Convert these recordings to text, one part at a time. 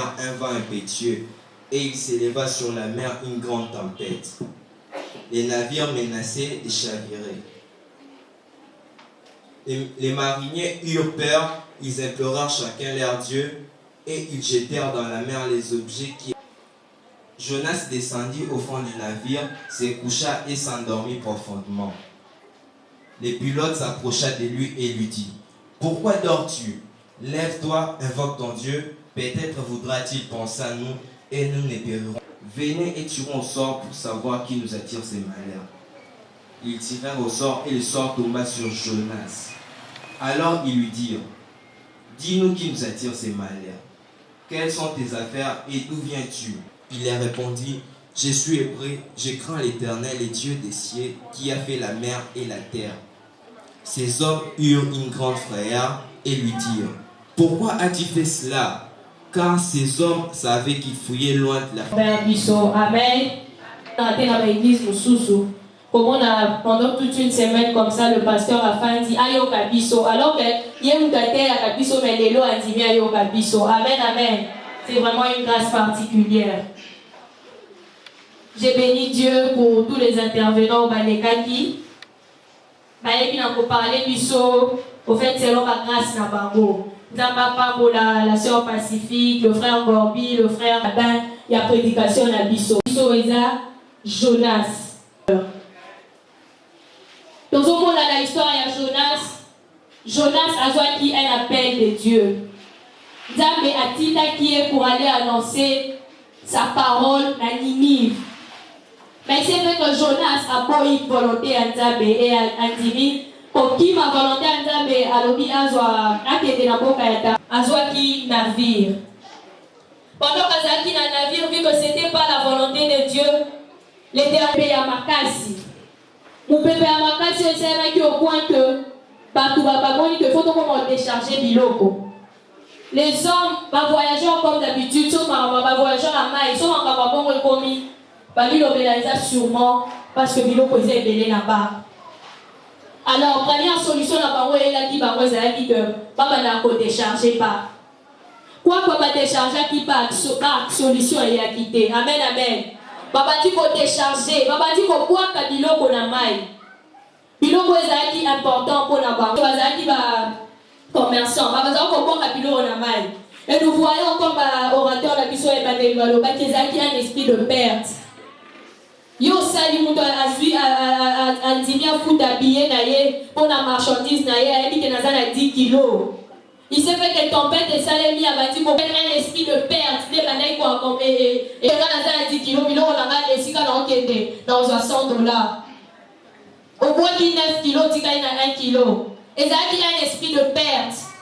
mer un vent impétueux, et il s'éleva sur la mer une grande tempête. Les navires menacés et chavirés. Les mariniers eurent peur, ils implorèrent chacun leur Dieu, et ils jetèrent dans la mer les objets qui... Jonas descendit au fond du navire, se coucha et s'endormit profondément. Le pilote s'approcha de lui et lui dit: « Pourquoi dors-tu? Lève-toi, invoque ton Dieu, peut-être voudra-t-il penser à nous et nous ne périrons. Venez et tirons au sort pour savoir qui nous attire ces malheurs. » Ils tirèrent au sort et le sort tomba sur Jonas. Alors ils lui dirent: « Dis-nous qui nous attire ces malheurs. Quelles sont tes affaires et d'où viens-tu? » Il leur répondit: « Je suis hébreu, je crains l'Éternel, le Dieu des cieux, qui a fait la mer et la terre. » Ces hommes eurent une grande frayeur et lui dirent: « Pourquoi as-tu fait cela? » Car ces hommes savaient qu'ils fouillaient loin de la famille. Amen. Dans l'église, pendant toute une semaine comme ça, le pasteur a fait dit ayo kabiso. Alors que yemukate a kabiso mais lelo a dit ayo kabiso. Amen, amen. C'est vraiment une grâce particulière. J'ai béni Dieu pour tous les intervenants au Banekaki. Et puis on peut parler biso. Au fait, c'est l'homme à grâce na bango. Papa pour la sœur Pacifique, le frère Gorbi, le frère Adam, il y a prédication à biso. Biso Eza Jonas. Dans le monde de l'histoire, il y a Jonas a joué un appel de Dieu. Nzambe a dit qui est pour aller annoncer sa parole à Ninive. Mais c'est vrai que Jonas a pas eu volonté à Nzambe et à Nzimbi. Pour qui ma volonté à Nzambe a lobi azwa akete na boka ya azwa qui navire. Pendant qu'Azaki na navire, vu que c'était pas la volonté de Dieu, l'Éternel a makasi. Mon bébé a makasi aussi au point que partout il faut comment décharger biloko. Les hommes, voyageurs comme d'habitude, sont voyageurs à main, ils sont en capable de commis. Sûrement parce que biloko est belé là-bas. Alors, première solution là-bas, elle a dit que papa n'a pas déchargé pas. Quoi qu'on va décharger qui pas solution elle a quitté. Amen, amen. Papa dit qu'on décharger, papa dit qu'on boit ka biloko na mai. Biloko est important pour la banque. Papa dit commerçant, papa dit qu'on boit ka biloko na mai. Et nous voyons comme orateur la biso Emmanuel Maloba qui a un esprit de perte. Yo sali muto azui andimia futa billet na ye pour la marchandise na ye a dit que nazana 10 kilos. Il s'est fait que tempête et salemi a bâti pour un esprit de perte des banaïs quoi comme et quand nazana 10 kilos bilo on a les sika na okende dans $100. Au moins qui 9 kilos tika na 1 kilo. Et ça qui a un esprit de perte.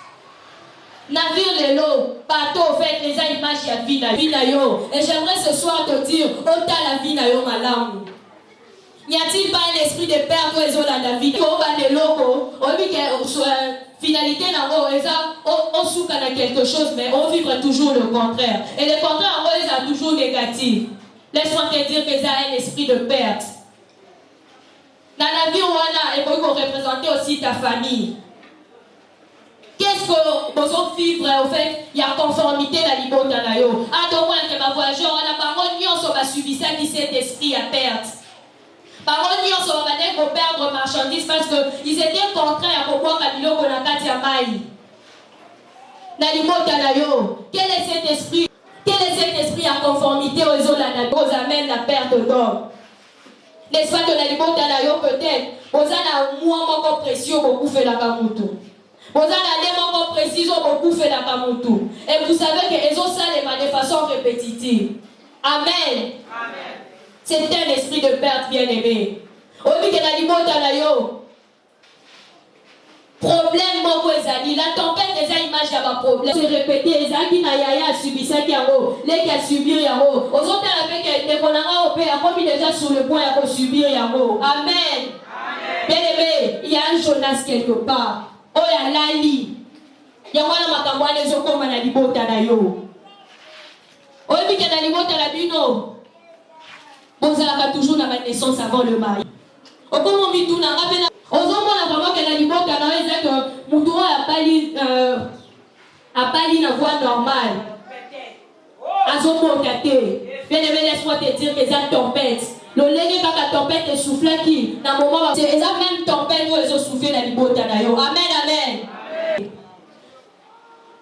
Navire de l'eau, bateau, fait les images à vie na yo. Et j'aimerais ce soir te dire, ôta la vie na yo malam. N'y a-t-il pas un esprit de perte ou ezo la vie? Ko ba de loko, on dit que finalité na on souka na quelque chose, mais on vivra toujours le contraire. Et le contraire est toujours négatif. Laisse-moi te dire que ça a un esprit de perte. Dans la vie wana, et pour représenter aussi ta famille. Qu'est-ce que vous vivre au fait? Il y a conformité à la liberté na yo. Ah donc moi que ma voyageur on a parole nyonso ba suivi ça qui cet esprit à perte. Parole nyonso ba deko perdre marchandise parce que ils étaient contraires à quoi kabilo ko na kati ya mai. Na liberté na yo. Quel est cet esprit? Quel est cet esprit à conformité aux autres là nous amène la perte d'homme? N'est-ce pas que la liberté na yo peut-être aux ana moi moko précieux beaucoup fait la kamutu. Vous avez des moments précis, beaucoup fait la Kamutu. Et vous savez qu'ils ont ça de façon répétitive. Amen. Amen. C'est un esprit de perte bien-aimé. Au lieu que la liberté na yo. Problème moko ezali. La tempête déjà image y a un problème. C'est répété. Ezaki na yaya a subi ça qui yango. Les qui a subi yango. Aux autres avec les konanga opé a commis déjà sur le point à subir yango. Amen. Bien-aimé, il y a un Jonas quelque part. Oya lali yamwana makambo ale zokoma na libota na yo oyebi ke na libota la bino bozalaka toujours na naissance avant le mari okomo mitu na nga pena ozomona vraiment ke na libota na yo eza ke mutu oyo apali na voie normale azomotate. Bien-aimé, laisse-moi te dire que c'est tempête. Le lenge kaka tempête est soufflé qui dans le moment c'est la même tempête où ils ont soufflé la libota na yo. Amen, amen.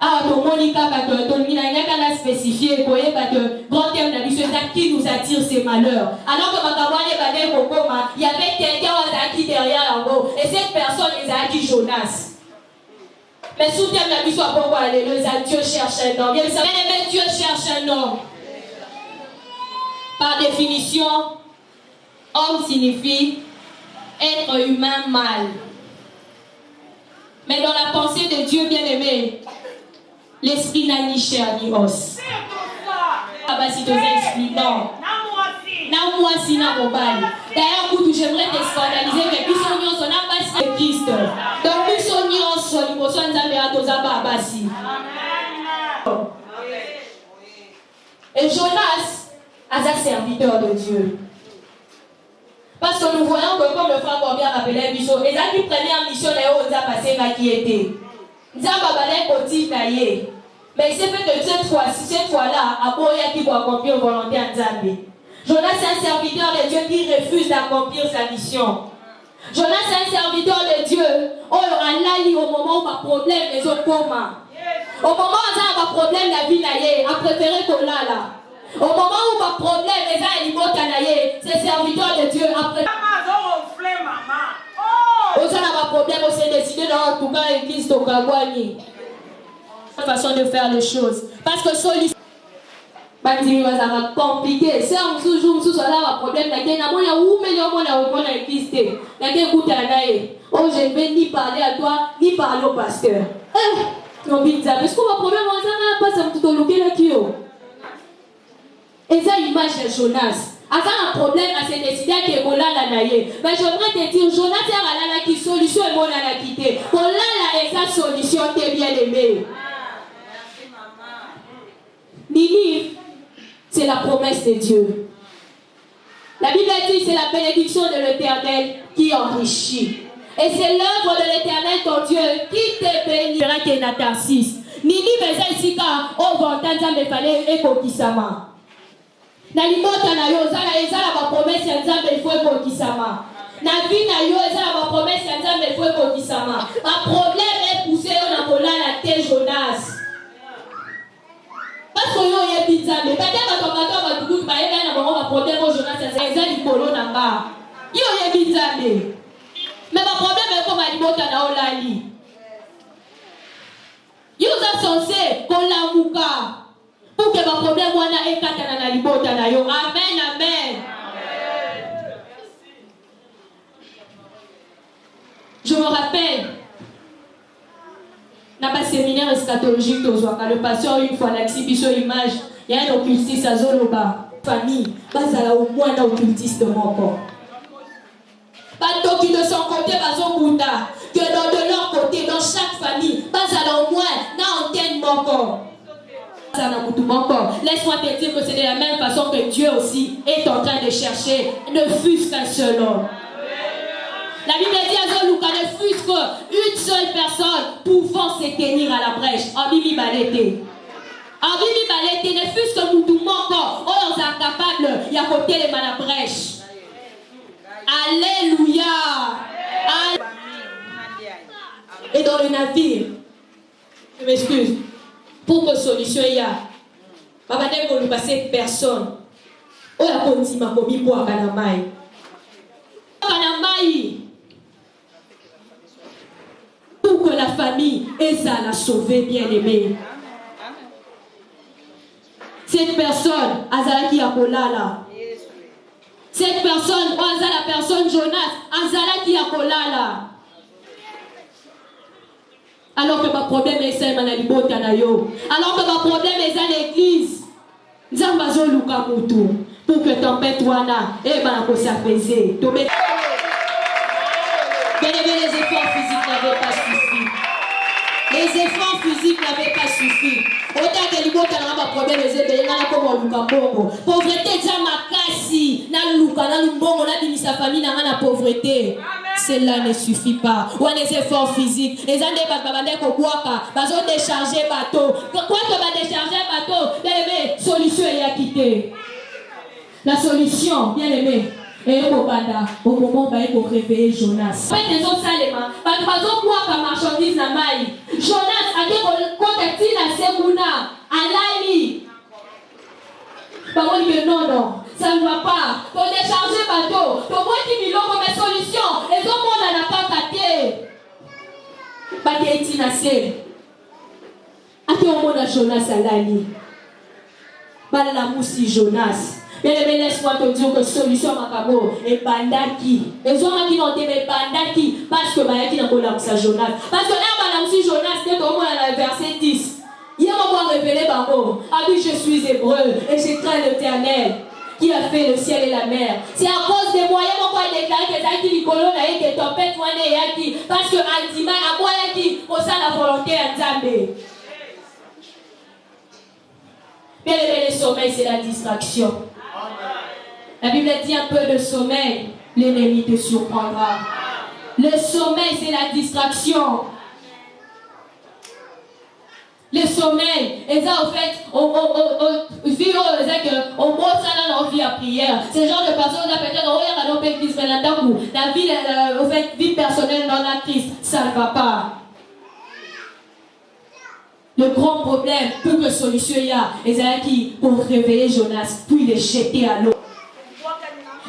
Ah, ton monica que ton minanya kana spécifié koye parce que grand terme la mission qui nous attire ces malheurs. Alors que makamane badé kokoma, il y avait quelqu'un qui derrière en haut et cette personne les a dit Jonas. Mais sous terme la mission pourquoi alléluia, Dieu cherche un homme. Bien aimé, Dieu cherche un homme. Par définition, homme signifie être humain mal. Mais dans la pensée de Dieu bien-aimé, l'esprit n'a ni chair ni os. Si tu esprit, non. D'ailleurs, j'aimerais te scandaliser, mais puis on n'a pas si Christ. Donc, puis on sur l'émotion et Jonas a un serviteur de Dieu. Parce que nous voyons que comme le frère Combien rappelait Bichot, et la première mission où il a passé qui était. Mais il s'est fait que cette fois-là, à Boya qui va accomplir volonté en Zambie. Jonas est un serviteur de Dieu qui refuse d'accomplir sa mission. Jonas est un serviteur de Dieu. Oh, il au moment où il y a problème, les autres coma. Au moment où il y a problème, la vie n'a a préféré qu'on l'a là. Au moment où il y a problème, les animaux canaillés, c'est serviteur de Dieu après. Oh, ça n'a pas problème, on s'est décidé dans tout cas l'église au Kagwani. Façon de faire les choses. Parce que solution. Bâtiment va compliqué. C'est un jour là un problème. La guerre n'a pas existé. La guerre coûte à l'aïe. Oh, je ne vais ni parler à toi, ni parler au pasteur. Non, bizarre. Parce qu'on va problème, on n'a pas ça tout le là qui et ça, l'image de Jonas. Avant un problème, à s'est décidé que Mola l'a naïe. Mais j'aimerais te dire, Jonas est la qui solution et Mola l'a quitté. Mola est sa solution, t'es bien aimé. Ninive, c'est la promesse de Dieu. La Bible dit c'est la bénédiction de l'Éternel qui enrichit. Et c'est l'œuvre de l'Éternel ton Dieu qui te bénira qui est Natarsis. Ninive est ici car on va entendre mais fallait écokisama. Na limota na yo ezala ba promesse ya Nzambe il faut ekokisama. Na vie na yo ezala ba promesse ya Nzambe il faut ekokisama. Ba problème est poussé na kolala te Jonas. Parce que yo ye Nzambe peut-être ba tuku ba yeba na bango ba problème au Jonas ezala likolo na nga. Yo ye Nzambe. Mais ba problème est comme limota na olali. Yo za censé kolamuka. Pour que le problème soit katana na libota na yo. Amen, amen. Je me rappelle, dans le séminaire eschatologique, le pasteur, une fois, l'exhibition image, il y a un occultiste à Zoloba. Famille, bazala au moins un occultiste de mon corps. Pas de qui de son côté, bazokuta. Que de leur côté, dans chaque famille, bazala au moins un antenne mon corps. Laisse-moi te dire que c'est de la même façon que Dieu aussi est en train de chercher, ne fût-ce qu'un seul homme. La Bible dit à Zoluka, ne fût-ce qu'une seule personne pouvant se tenir à la brèche. En Bibi Balete. En Bibi Balete, ne fût-ce que nous tout manquons, on est incapable, il y a côté les à la brèche. Alléluia. Et dans le navire, je m'excuse. Pour que solution y a, papa ne peut passer personne. On a continué à commis pour Kanamai. Kanamai. Pour que la famille Esa la sauver bien aimé. Cette personne, Azalaki Akolala. Cette personne, la personne Jonas, Azalaki Akolala. Alors que ma problème est celle de Tanayo. Alors que ma problème est à l'église. Zambazo Luka Moutou. Pour que tempête wana et Manako s'apaiser. Bien aimé, les efforts physiques n'avaient pas suffi. Les efforts physiques n'avaient pas suffi. Autant que les mots qui ont un problème, les ébènes, comme Luka Bongo. Pauvreté, Zamakasi, na Luka, na Lumbongo, na Bini sa famille, na pauvreté. Cela ne suffit pas. Ou les efforts physiques. Les années va décharger bateau. Quoi que va décharger bateau, bien aimé, solution. solution est à quitter. La solution, bien aimé, est au moment où il faut réveiller Jonas. Faites des autres salements. Par exemple, moi, comme marchandise na maï. Jonas a dit qu'on la seguna, alali. Par contre, non, ça ne va pas. Pour décharger bateau, pour moi qui m'y l'ont comme solution, et donc on n'a pas pâté. Pâté est inacé. A qui on a Jonas alali. Bala la moussi Jonas. Bien aimé, laisse-moi te dire que solution makabo est bandaki. Et zo ma qui n'ont été bandaki parce que Bayaki n'a pas la Jonas. Parce que là, la moussi Jonas, c'est au moins dans le verset 10. Hier, on va révéler Bango. Ah oui, je suis hébreu et je crains l'Éternel qui a fait le ciel et la mer. C'est à cause des moyens qu'on va déclarer que ça qui Nicolo n'a été tempête, parce que Aldima a moyen qui pour ça la volonté à Nzambe. Bien aimé, le sommeil, c'est la distraction. La Bible dit un peu de sommeil, l'ennemi te surprendra. Le sommeil, c'est la distraction. Le sommeil, et ça, en fait, on montre ça dans notre vie à prière. C'est le genre de personnes qui peut-être, la vie, en fait, vie personnelle dans la Christ, ça ne va pas. Le grand problème, pour que solution il y a, c'est qui pour réveiller Jonas, puis les jeter à l'eau.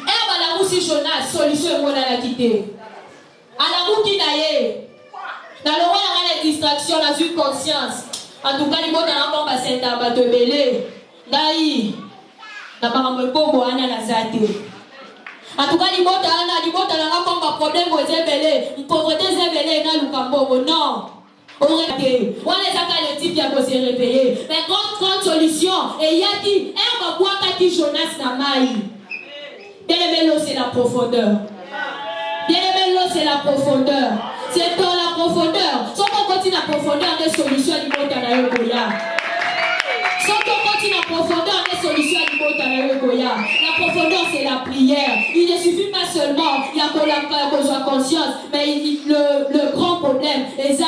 Et la si Jonas, solution est la quitter. À la roue qui d'ailleurs, dans le roi, il y a des distractions, dans une conscience. En tout cas, il y a un peu de temps de belé. D'ailleurs, n'a pas un peu de temps de zate. En tout cas, il y a un problème de belé. Une pauvreté de belé, non. On est le type qui a se réveiller. Mais grande solution, et il y a dit, on va boire qui Jonas n'a maï. Bien aimé, l'eau, c'est la profondeur. Bien aimé, l'eau, c'est la profondeur. C'est dans la profondeur. Si on continue la profondeur, des solutions à l'immobilier à la Goya. Si on continue la profondeur, des solutions à l'immobilier à la Goya. La profondeur, c'est la prière. Il ne suffit pas seulement, il y a qu'on soit conscience, mais le grand problème, c'est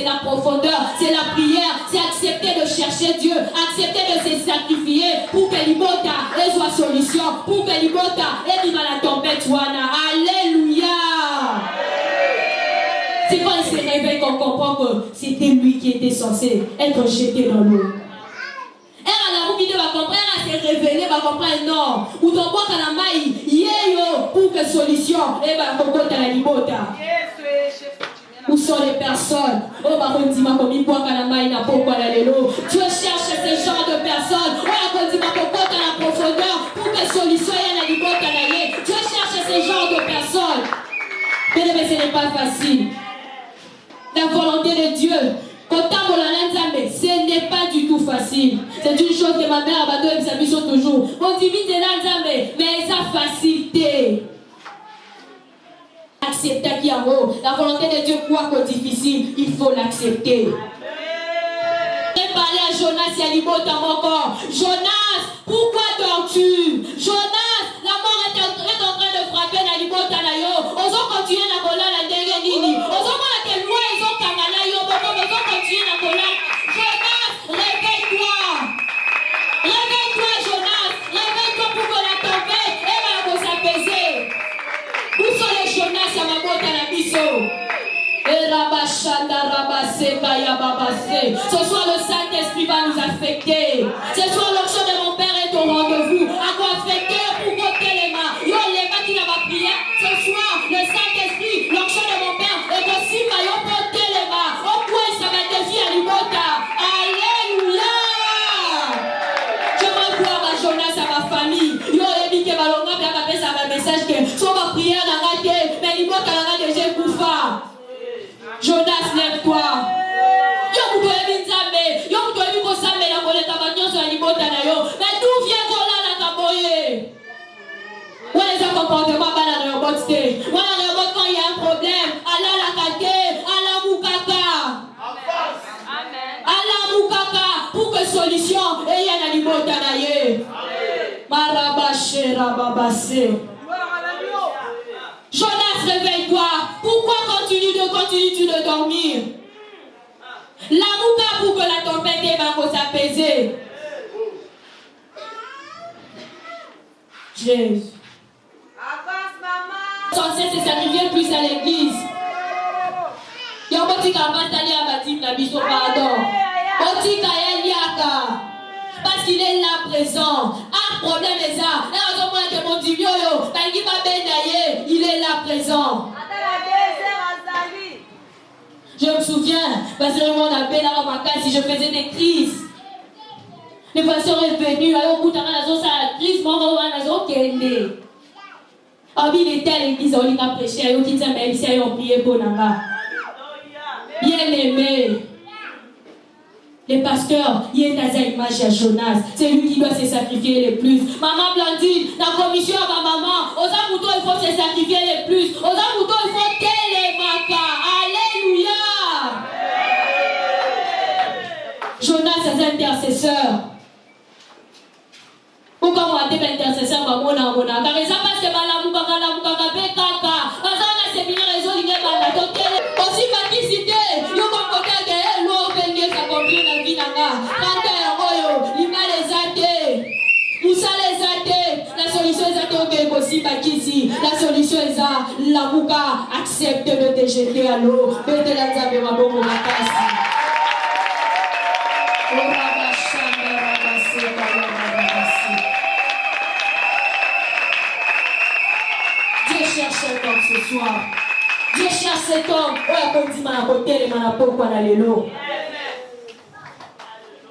la profondeur, c'est la prière, c'est accepter de chercher Dieu, accepter de se sacrifier pour que l'imota soit solution, pour que l'imota ait la tempête. Alléluia. C'est quand il se réveille qu'on comprend que c'était lui qui était censé être jeté dans l'eau. Et à la roue va comprendre, elle s'est révélée, va comprendre non. Ou ton bois à la maille, pour que solution, et va comprendre la libota. Où sont les personnes? Oh, ma dit ma commis bois à la maille, n'a pas quoi l'eau. Dieu cherche ce genre de personnes. Oh, la dit ma cocotte à la profondeur, pour que solution et la libota n'aille. Dieu cherche ce genre de personnes. Mais ce n'est pas facile. La volonté de Dieu, ce n'est pas du tout facile. C'est une chose que ma mère a battu sa mission toujours. On dit vite mais ça facilité. Accepter qui en haut. La volonté de Dieu, quoi que difficile, il faut l'accepter. J'ai parlé à Jonas et à Libota encore. Jonas, pourquoi dors-tu? Jonas, la mort est en train de frapper la Libota d'ailleurs. On va continuer à coller la dernière ligne. On va voir que loin ils ont Kamala yo. On va continuer à coller. Jonas, réveille-toi. Réveille-toi, Jonas. Réveille-toi pour que la tempête va s'apaiser. Où sont les Jonas à ma botte à la biseau? Ce soir, le Saint-Esprit va nous affecter. Ce soir, l'onction de mon Père est au rendez-vous. À quoi affecter pour côté les mains? Yo, les mains qui n'ont pas prié. Ce soir, le Saint-Esprit, l'onction de mon Père est aussi maillot pour côté les mains. Au point, ça va défier à l'imota. Alléluia. Je veux voir ma Jonas à ma famille. Yo, les biques balonga, bien appelé ça un message que si on va prier dans la tête, mais l'imota a déjà couvert. Jonas, lève-toi. Yo, vous devez Nzambe. Yo, vous devez vous samer la colère tabagnon sur la libota na yo. Mais d'où vient Gola la taboye? Où est le comportement dans la robot? Où est le robot quand il y a un problème? Allah la kate, Allah moukaka. Allah moukaka. Pour que solution, et il y a la libota na ye. Marabache, rababase. Jonas, réveille-toi. Pourquoi continues-tu de dormir? La mouka pour que la tempête va s'apaiser. Jésus. Censé se sacrifier plus à l'église. Il y a un petit campagne d'aller à bâtir la biso pardon. Petit Eliaka. Parce qu'il est là présent. Un problème est ça. Là, on a moins que mon Dieu, il est là présent. Je me souviens, parce que mon appel à ma case, si je faisais des crises. Le pasteur est venu, alors au bout de la crise, il était à l'église, il a prêché, il a prié pour Nanga. Bien aimé. Les pasteurs, il est à l'image de Jonas. C'est lui qui doit se sacrifier le plus. Maman Blandine, la commission à ma maman, aux amoutons, il faut se sacrifier le plus. Aux amoutons, il faut télémaka. Alléluia. Jonas est intercesseur. Pourquoi on a des intercesseurs comme on a car ils ont passé par la mouka, kaka. Parce qu'on a ces millions de raisons, il y a pas la aussi matisité, nous comme côté de l'eau, on peut s'accomplir dans la vie nanga. Quand il m'a les athées. Où ça les athées? La solution est athée aussi ici. La solution est ça. La mouka accepte de te jeter à l'eau. Bête la zabe ma bonne makasi. Dieu cherche cet homme ce soir. Dieu cherche cet homme.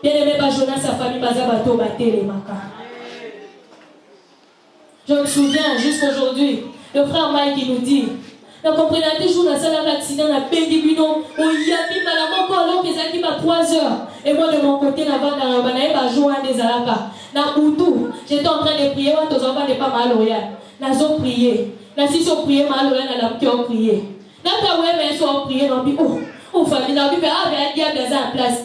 Bien aimé, Jonas, sa famille, Bazabato, Baté, Maka. Je me souviens, jusqu'aujourd'hui, le frère Mike qui nous dit, vous comprenez, toujours dans un accident, on a payé du nom, on y a mis malamment encore l'eau qui s'active à 3 heures. Et moi, de mon côté, dans la joie des Alaka. Dans Moutou, j'étais en train de prier, on ne enfants n'est pas mal au rien. Nous avons prié. Nous avons prié, mal au rien, nous avons prié. Nous avons prié, nous avons prié, oh, famille, nous avons prié, ah, mais il y a des gens en place.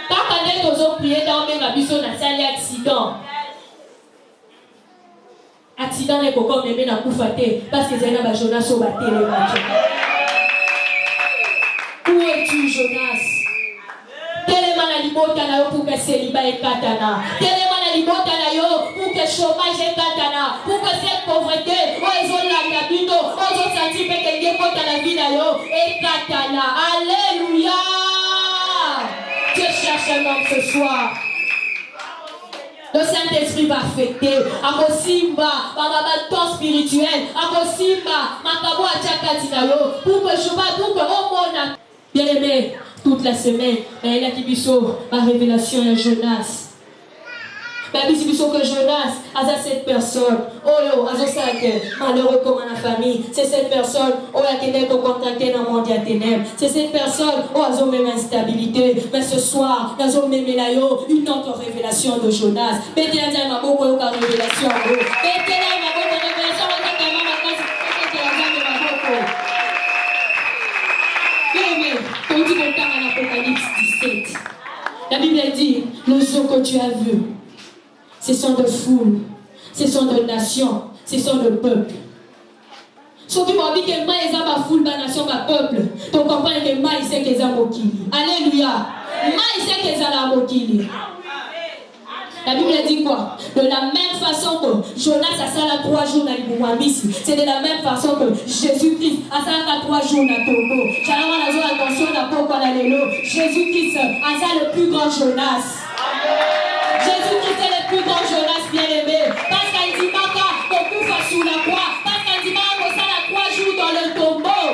Quand on a prié, nous avons prié, nous avons prié, accident. Accident n'est pas comme même dans Koufaté parce que c'est un Jonas au batté le match. Où es-tu, Jonas? Tellement la libota na yo pour que célibat et katana. Tellement la libota na yo pour que chômage et katana. Pour que cette pauvreté, ils ont la cabine, ils ont senti que quelqu'un porte la vie na yo et katana. Alléluia. Dieu cherche un homme ce soir. Le Saint-Esprit va affecter. Akosimba, ton spirituel. Akosimba, makabo atchakatinayo. Pour que je vois, pour que on bien aimé, toute la semaine, il y a qui ma révélation à Jonas. Bible que Jonas a cette personne, malheureux comme la famille, c'est cette personne qui est contactée dans le monde des ténèbres. C'est cette personne qui a même instabilité. Mais ce soir, nous avons même une autre révélation de Jonas. Mettez la main pour la révélation. Mettez la main pour la révélation. Quand tu comptes en Apocalypse 17, la Bible dit, les eaux que tu as vues, ce sont de foules, ce sont de nations, ce sont de peuples. Ce qui m'a dit que moi, ils ont ma foule, ma nation, ma peuple. Tu comprends que moi, il sait qu'ils ont Mokili. Alléluia. Moi, il sait qu'ils ont la Mokili. La Bible dit quoi? De la même façon que Jonas a ça là 3 jours dans l'Ibouambisi, c'est de la même façon que Jésus-Christ a ça là 3 jours dans Togo. J'allais la joie attention dans Poko Nalélo. Jésus-Christ a ça le plus grand Jonas. Jésus-Christ est le plus grand Jonas bien-aimé. Parce qu'il dit Maka, beaucoup va sous la croix. Parce qu'il dit Maka, ça là 3 jours dans le tombeau.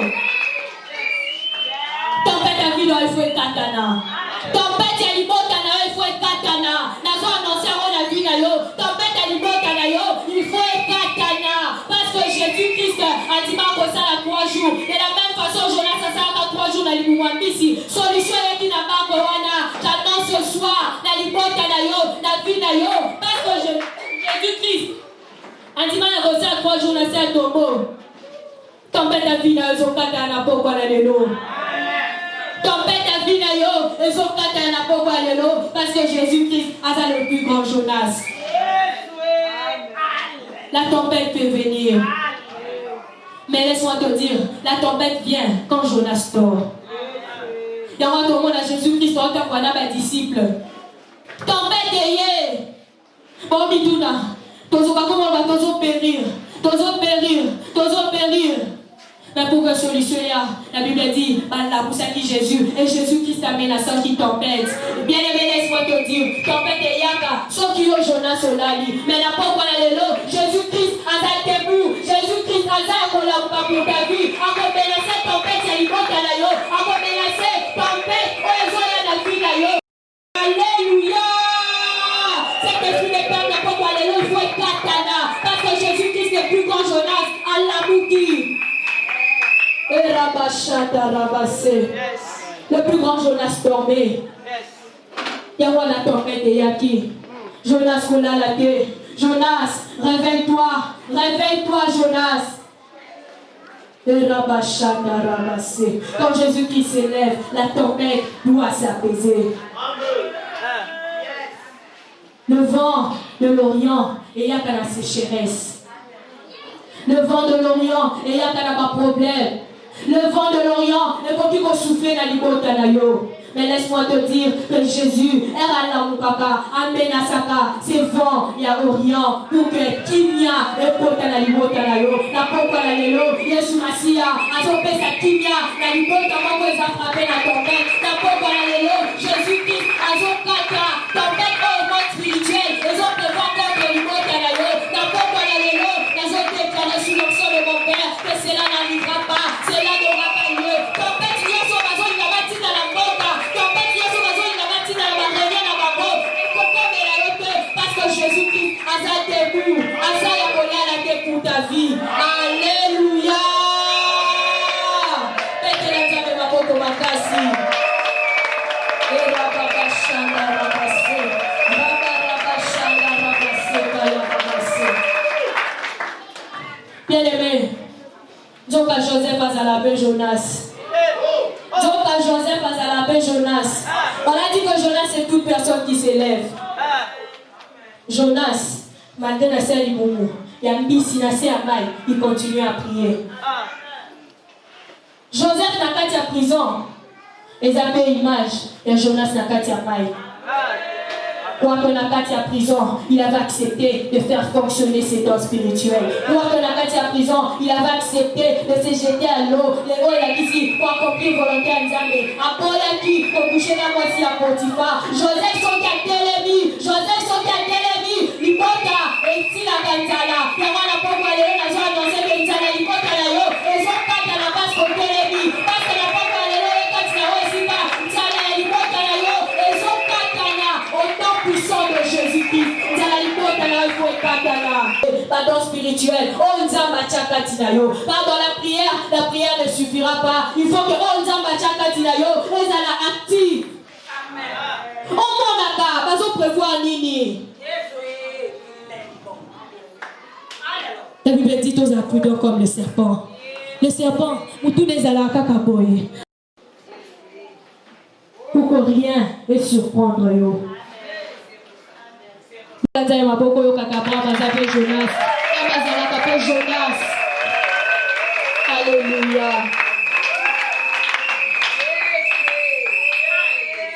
Tempête à vie, il faut être katana. Tempête à l'ibotana, il faut être katana. Nazo annoncé on a vu nayo. Tempête à l'ibotana, il faut être katana. Parce que Jésus-Christ a dit Maka, ça là 3 jours. De la même façon, Jonas a ça là 3 jours dans l'Ibouambisi. Solution est qui n'a pas corona. J'annonce ce soir, dans l'ibotana, la vie nayo. Parce que Jésus-Christ a dit Maka, ça là 3 jours dans ce tombeau. Tempête à vie nayo, son katana pour quoi aller l'eau. Tempête à vie nayo, et son katana pour quoi aller l'eau. Parce que Jésus-Christ a ça le plus grand Jonas. La tempête peut venir. Mais laisse-moi te dire, la tempête vient quand Jonas dort. Il y a un moment à Jésus-Christ, on a un disciple. Tempête est. Bon, Bitouna. Tozo périr. Mais pour que solution la Bible dit, là pour ça qui Jésus, et Jésus-Christ amène à ça qui tempête. Bien aimé, laisse-moi te dire, tempête et yaka, sauf qu'il y a Jonas Solali, mais n'a pas quoi aller là, Jésus-Christ a été pour, Jésus-Christ a été pour ta vie, encore menacé tempête, il y a encore menacé tempête, alléluia. Cet esprit de peur n'a pas quoi aller là, il faut être katana, parce que Jésus-Christ est plus grand Jonas, Allah Mouki. Le plus grand Jonas tombé. Yawana tempête et Yaki. Jonas roula la terre. Jonas, réveille-toi. Réveille-toi, Jonas. Quand Jésus-Christ s'élève, la tempête doit s'apaiser. Le vent de l'Orient, et il y a la sécheresse. Le vent de l'Orient, et il y a pas problème. Le vent de l'Orient ne peut plus souffler dans l'Ibotanayo. Mais laisse-moi te dire que Jésus est à la Moukaka, amène à Saka, c'est vent, il y a Orient, pour que Kimia et Potana l'Ibotanayo, la Popa la Lelo, Yesu Masia, a son père sa Kimia, la Libotanayo, qu'on les a frappé la tempête, la Popa la Lelo, Jésus-Christ, a son Kaka, tempête au monde spirituel, les autres vents contre l'Ibotanayo, la Popa la Lelo, les autres déclarés sous l'option de mon père, que cela n'arrivera pas. Cela n'aura pas lieu. Tempête, il y a son maison, il a bâti dans la boca. Tempête, il y a son maison, il a bâti dans la barrière, dans la boca. Et pourquoi me la rete? Parce que Jésus-Christ a sa debout. A sa la volé à la tête pour ta vie. Alléluia. Pète la tête de ma boca, ma casse. Et la papa chanda, la passe. Papa chanda, la passe. Bien aimé. Donc à Joseph à la Jonas. Donc à Joseph à la Jonas. On a dit que Jonas c'est toute personne qui s'élève. Jonas, maintenant c'est Liboumou. Il y a Mbisi, il continue à prier. Joseph n'a qu'à la prison. Les amis image. Et Jonas n'a qu'à la maille. Quand on a parti à prison, il avait accepté de faire fonctionner ses dons spirituels. Quand on a parti à prison, il avait accepté de se jeter à l'eau. Les eaux, il a dit si, pour accomplir volonté à Nzambe. Après, qui pour coucher dans moi si à Potiphar. Joseph son qui a télémis. Joseph son qui a télémis. L'ipota, et si la Ganzala. Il y a un apport pour aller, on a annoncé que Nzala, l'ipota là yo. Et son pas dans la base pour télémis. Parce que la porte pour aller, on est quand tu l'as aussi pas. Nzala, l'ipota là yo. Et son pas dans la autant puissant de Jésus-Christ. Pardon spirituel. Pardon la prière ne suffira pas. Il faut que on soit active. On n'a pas prévoir nini. La Bible dit aux imprudents comme le serpent. Le serpent, nous tous les allons kakaboye. Pour que rien ne surprendre yo. Jonas. Alléluia.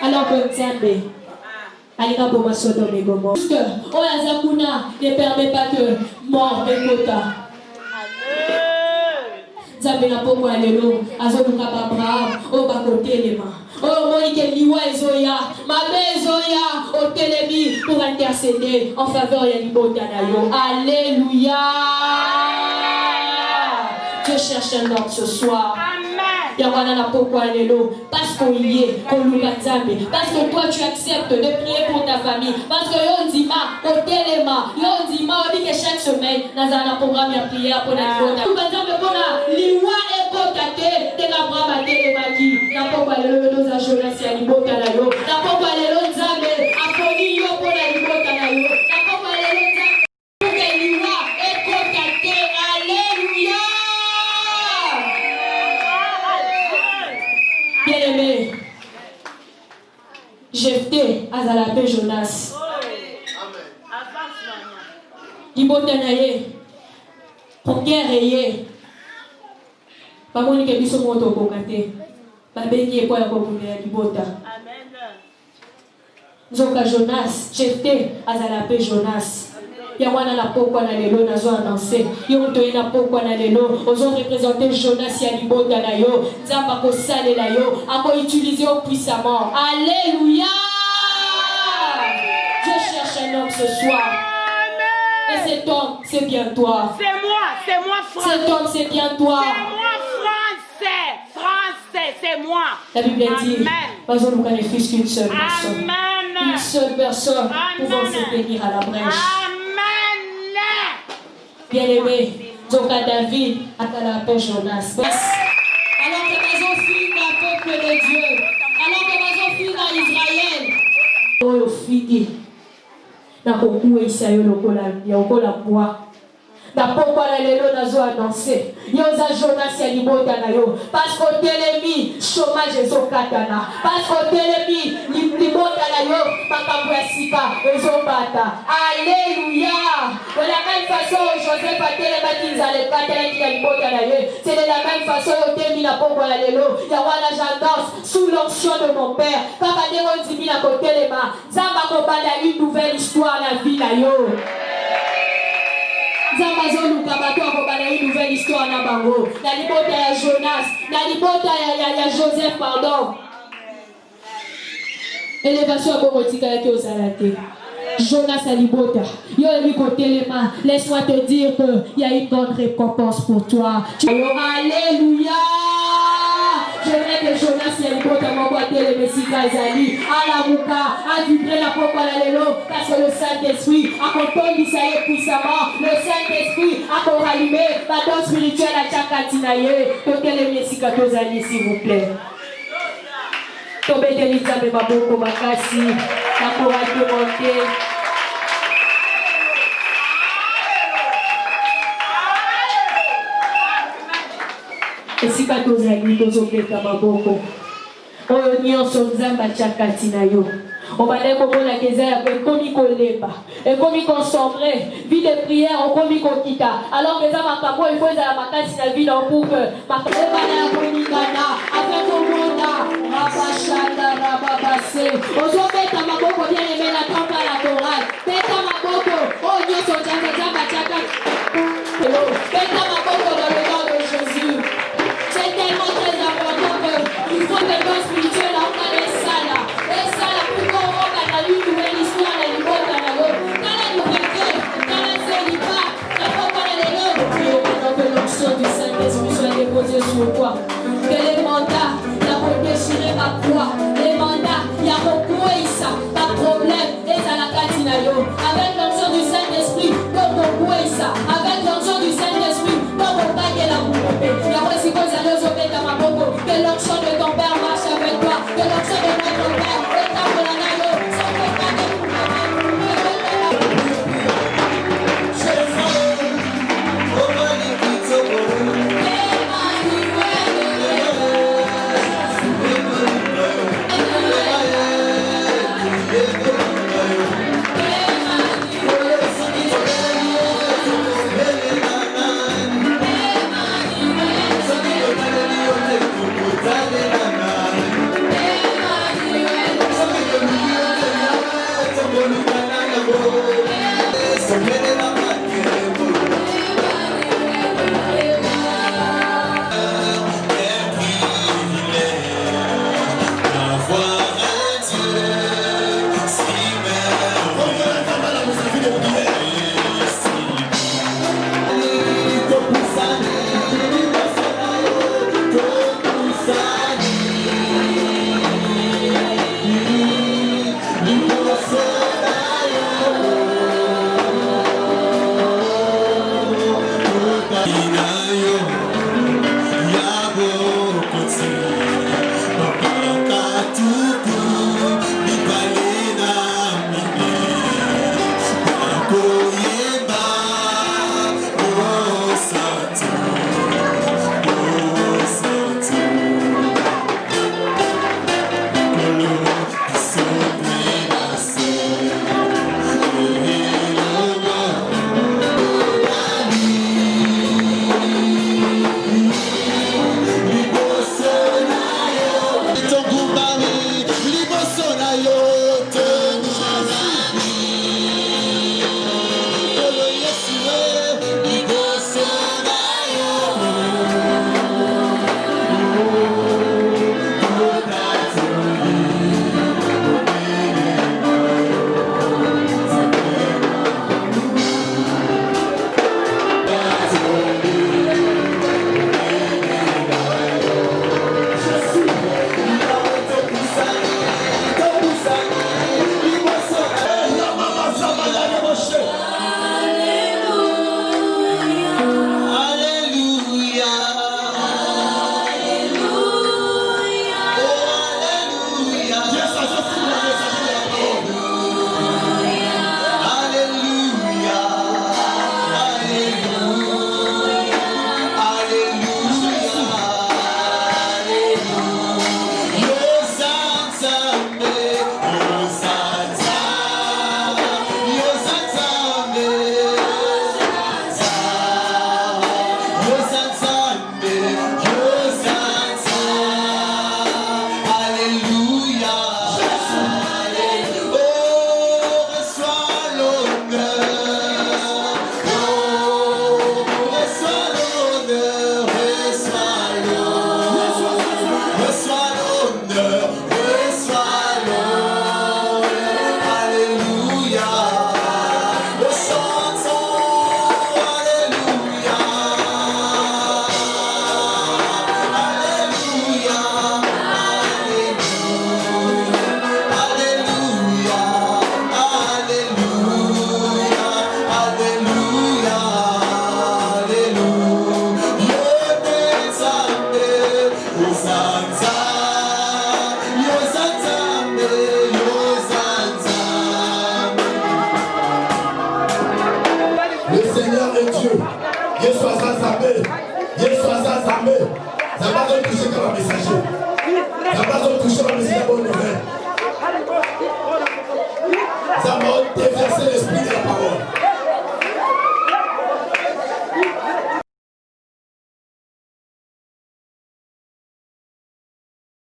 Alors que Nzambe, Alika Boma Sodome Gomo. Parce que Oyazakuna ne permet pas que mort et kota. Nzambe na poko alelo, azobuka Abraham, o bakote lema. Oh, Monique Liwa Ezoya, Mabe Ezoya, au Télémi pour intercéder en faveur de l'Ibotanayo. Alléluia. Dieu cherche un homme ce soir. Yawana na poko alelo, parce qu'on y est, qu'on nous parce que toi tu acceptes de prier pour ta famille, parce que yon dima, au Téléma, yon dima, on dit que chaque semaine, nous avons un programme de prière pour la Ibotanayo. Par exemple, on a Liwa et Kotate, de la Brama Télémaki. La poko alelo nous a Jonas ya Ibotanayo. La poko alelo Nzambe, aponi yo pour la Ibotanayo. La poko alelo Nzambe, pour que Liwa et Kotate, alléluia. Bien-aimé, Jephthé azalape Jonas. Ibotanaye, première eye. Pas mon que biso moto kokate. Babengi ekwa ya komunela libota. Amen. Zoka Jonas, Jephthé, Azalape Jonas. Yawana na pokwa na lelo nazo annoncer. Yo to ina pokwa na lelo, ozo représenter Jonas ya libota na yo, nzamba ko salela yo, ako utiliser puissamment. Alléluia! Je cherche un homme ce soir. Et cet homme, c'est bien toi. C'est moi, français. Cet homme, c'est bien toi. C'est moi, français, c'est moi. La Bible dit, pas on ne fils qu'une seule personne. Amen. Une seule personne pouvant se tenir à la brèche. Amen. Bien-aimé, donc à David, à la paix Jonas. Alors que nous avons fui dans le peuple de Dieu, alors que nous avons fui dans Israël, nous avons fui dans le coup Isaïe, il y a encore la bois. Na pourquoi la lelo nazo annoncer yoza Jonas ya libota na yo parce que telemi chômage ezokatana parce que telemi libota na yo makambo ya sika ezobata. Alléluia. De la même façon Joseph a telema kinzale katela ki libota na ye, c'est de la même façon otemi na pourquoi la lelo ya wana j'annonce sous l'onction de mon père kaka ndeko ndimi na kotelema nzamba kobanda une nouvelle histoire na vie na yo. Zamazon Kabato a une nouvelle histoire na bango. Na libota ya Jonas, na libota ya Joseph, pardon. Élévation à Bomotika yake ozalate. Jonas à libota. Yo Telema, laisse-moi te dire qu'il y a une grande récompense pour toi. Alléluia. Je voudrais que Jonas y a libota m'envoyer les messicas Zali. À la mouka, à vibrer la pompe à la lelo. Parce que le Saint-Esprit a contrôlé Isaïe puissamment. Le Saint-Esprit a rallumé la danse spirituelle à Tchakatinaye. Donc les messicas Zali, s'il vous plaît. Tombez de l'Isabé Maboko Makasi. La courage de monter. Esika tozali tozobeta maboko oyo nyonso nzambe atiakati na yo obandaki komona keza yako ekomi kolemba ekomi konsombre vie de prière okomi kokita alors eza makambo il faut ezala makasi na vie na pour que makambo ya koningana avec omona rabashanda rababase ozobeta maboko bien aimé na temple la chorale beta maboko oyo nyonso nzambe atiakati beta maboko dans le nom de Jésus. C'est tellement très important qu'il faut que le spirituel en a les salles. Les salles pour qu'on a une nouvelle histoire à l'époque dans la route. Dans la liberté, dans la célibat, la porte à l'éloge. Prions maintenant que l'onction du Saint-Esprit soit déposée sur toi. Que les mandats, il y a pour déchirer ma croix. Les mandats, il y a pour courir ça. Pas de problème, et ça la catinayo. Avec l'onction du Saint-Esprit, donc on courir ça. Avec l'onction du Saint-Esprit, donc on bague la boue. Il y a aussi que l'onction de ton père marche avec toi, que l'onction de notre père